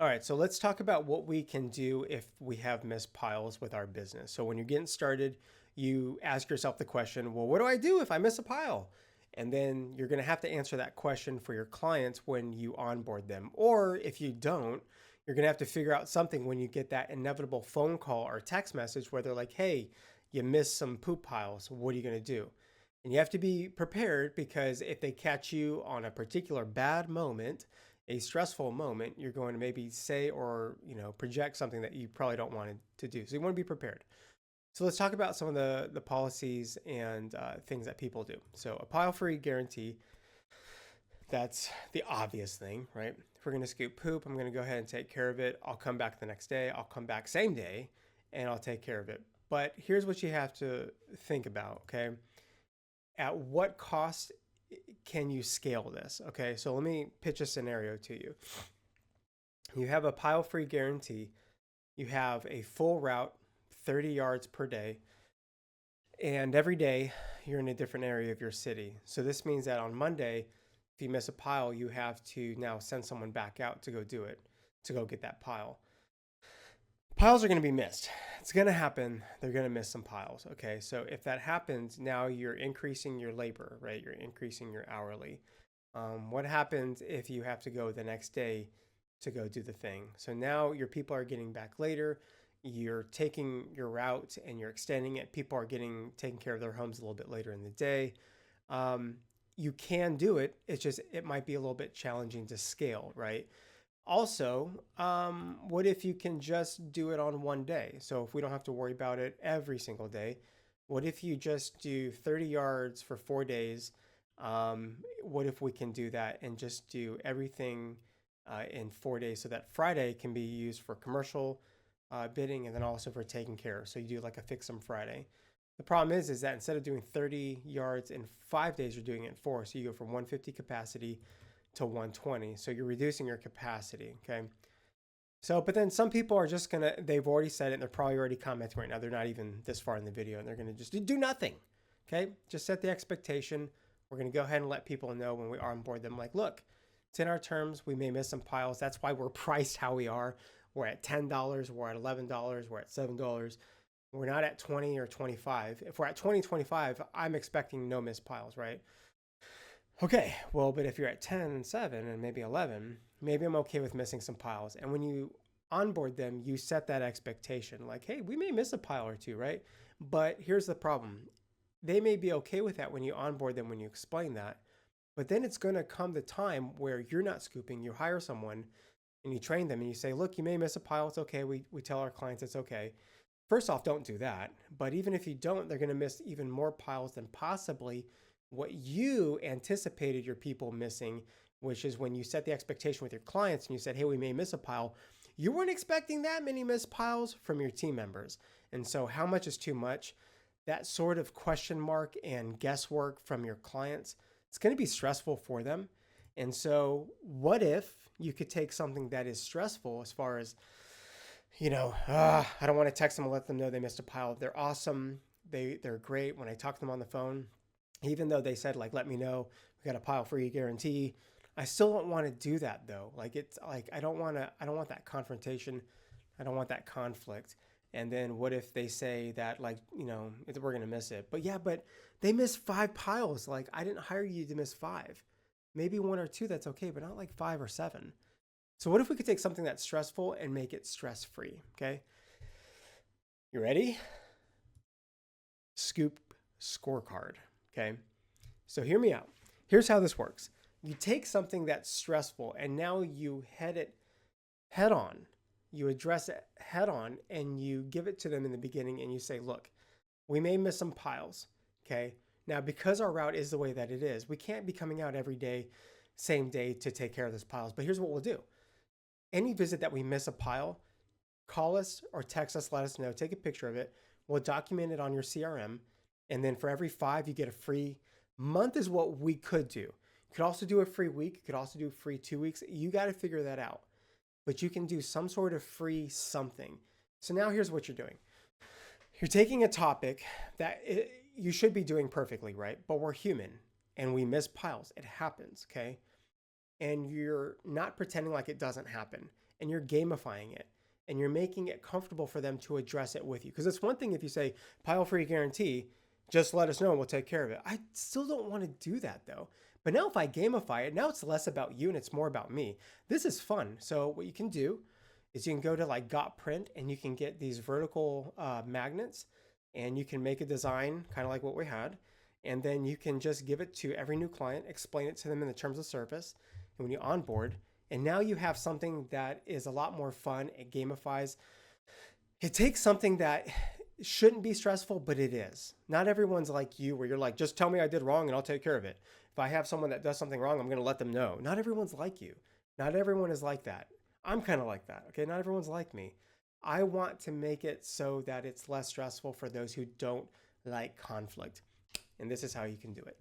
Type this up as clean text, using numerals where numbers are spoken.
All right, so let's talk about what we can do if we have missed piles with our business. So when you're getting started, you ask yourself the question, well, what do I do if I miss a pile? And then you're going to have to answer that question for your clients when you onboard them. Or if you don't, you're going to have to figure out something when you get that inevitable phone call or text message where they're like, hey, you missed some poop piles. What are you going to do? And you have to be prepared because if they catch you on a particular bad moment, a stressful moment, you're going to maybe say or project something that you probably don't want to do. So you want to be prepared. So let's talk about some of the policies and things that people do. So a pile-free guarantee, that's the obvious thing, right? If we're going to scoop poop, I'm going to go ahead and take care of it. I'll come back the next day. I'll come back same day and I'll take care of it. But here's what you have to think about, okay? At what cost can you scale this? Okay, so let me pitch a scenario to you. You have a pile free guarantee, you have a full route, 30 yards per day, and every day you're in a different area of your city. So this means that on Monday, if you miss a pile, you have to now send someone back out to go do it, to go get that pile. Piles are going to be missed. It's going to happen. They're going to miss some piles. Okay. So if that happens, now you're increasing your labor, right? You're increasing your hourly. What happens if you have to go the next day to go do the thing? So now your people are getting back later. You're taking your route and you're extending it. People are getting taking care of their homes a little bit later in the day. You can do it. It's just, it might be a little bit challenging to scale, right? Also, what if you can just do it on one day? So if we don't have to worry about it every single day, what if you just do 30 yards for 4 days? What if we can do that and just do everything in 4 days so that Friday can be used for commercial bidding and then also for taking care. So you do like a fix them Friday. The problem is that instead of doing 30 yards in 5 days, you're doing it in four. So you go from 150 capacity to 120. So you're reducing your capacity. Okay. So, but then some people are just going to, they've already said it and they're probably already commenting right now. They're not even this far in the video and they're going to just do nothing. Okay. Just set the expectation. We're going to go ahead and let people know when we onboard them, like, look, it's in our terms. We may miss some piles. That's why we're priced how we are. We're at $10. We're at $11. We're at $7. We're not at 20 or 25. If we're at 20, 25, I'm expecting no missed piles, right? Okay, well, but if you're at 10 and 7 and maybe 11, maybe I'm okay with missing some piles. And when you onboard them, you set that expectation like, hey, we may miss a pile or two, right? But here's the problem. They may be okay with that when you onboard them, when you explain that. But then it's going to come the time where you're not scooping, you hire someone and you train them and you say, look, you may miss a pile. It's okay. We tell our clients it's okay. First off, don't do that. But even if you don't, they're going to miss even more piles than possibly what you anticipated your people missing, which is when you set the expectation with your clients and you said, hey, we may miss a pile. You weren't expecting that many missed piles from your team members. And so how much is too much? That sort of question mark and guesswork from your clients, it's going to be stressful for them. And so what if you could take something that is stressful as far as, I don't want to text them and let them know they missed a pile. They're awesome. They're great. When I talk to them on the phone, even though they said, like, let me know, we got a pile free guarantee, I still don't want to do that though. Like, it's like, I don't want that confrontation. I don't want that conflict. And then what if they say that, like, we're going to miss it, but yeah, but they missed 5 piles. Like, I didn't hire you to miss 5, maybe 1 or 2. That's okay. But not like 5 or 7. So what if we could take something that's stressful and make it stress free? Okay. You ready? Scoop Scorecard. Okay. So hear me out. Here's how this works. You take something that's stressful and now you head it head on. You address it head on and you give it to them in the beginning and you say, look, we may miss some piles. Okay. Now, because our route is the way that it is, we can't be coming out every day, same day to take care of those piles. But here's what we'll do. Any visit that we miss a pile, call us or text us, let us know, take a picture of it. We'll document it on your CRM. And then for every 5, you get a free month is what we could do. You could also do a free week. You could also do a free 2 weeks. You got to figure that out. But you can do some sort of free something. So now here's what you're doing. You're taking a topic that you should be doing perfectly, right? But we're human and we miss piles. It happens, okay? and you're not pretending like it doesn't happen, and you're gamifying it, and you're making it comfortable for them to address it with you. Because it's one thing if you say pile free guarantee, just let us know and we'll take care of it. I still don't want to do that though. But now if I gamify it, now it's less about you and it's more about me. This is fun. So what you can do is you can go to like Got Print and you can get these vertical magnets, and you can make a design kind of like what we had. And then you can just give it to every new client, explain it to them in the terms of service. And when you onboard, and now you have something that is a lot more fun. It gamifies. It takes something that shouldn't be stressful, but it is. Not everyone's like you, where you're like, just tell me I did wrong and I'll take care of it. If I have someone that does something wrong, I'm going to let them know. Not everyone's like you. Not everyone is like that. I'm kind of like that. Okay. Not everyone's like me. I want to make it so that it's less stressful for those who don't like conflict. And this is how you can do it.